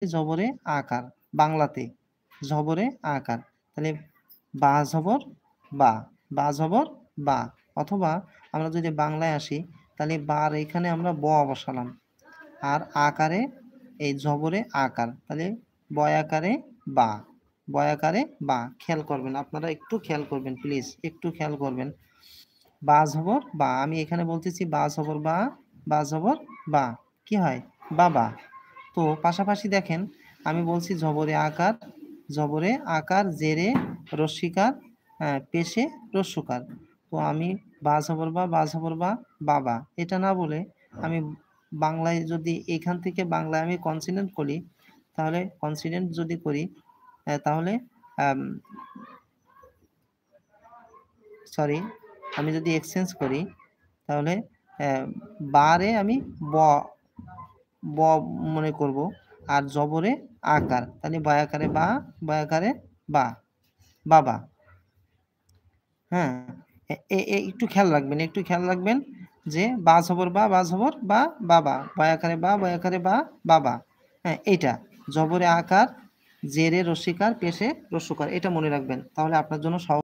জবরে আকার বাংলাতে জবরে আকার তাহলে বা জবর বা বা জবর বা অথবা আমরা যদি বাংলায় আসি তাহলে বার এখানে আমরা ব বসালাম আর আকারে এই জবরে আকার তাহলে বয়াকারে বা বয়াকারে বা খেয়াল করবেন আপনারা একটু খেয়াল করবেন প্লিজ একটু খেয়াল করবেন বা জবর বা আমি এখানে বলতেছি বা জবর বা জবর বা কি হয় বাবা তো পাশাপাশি দেখেন আমি বলছি জবরে আকার জেরে রস্বীকার পেশে রস্যকার তো আমি বা জবর বা বাবা এটা না বলে আমি বাংলায় যদি এখান থেকে বাংলায় আমি কনসিডেন্ট করি তাহলে কনসিডেন্ট যদি করি তাহলে সরি আমি যদি এক্সচেঞ্জ করি তাহলে বারে আমি ব ব মনে করব আর জবরে আকার তাহলে বয়াকারে বা বয়াকারে বা বাবা হ্যাঁ একটু খেয়াল রাখবেন যে বা জবর বা জবর বা বাবা বয়াকারে বা বয়াকারে বা বাবা হ্যাঁ এটা জবরে আকার জেরে রস্বীকার পেশে রস্যকার এটা মনে রাখবেন তাহলে আপনার জন্য সহজ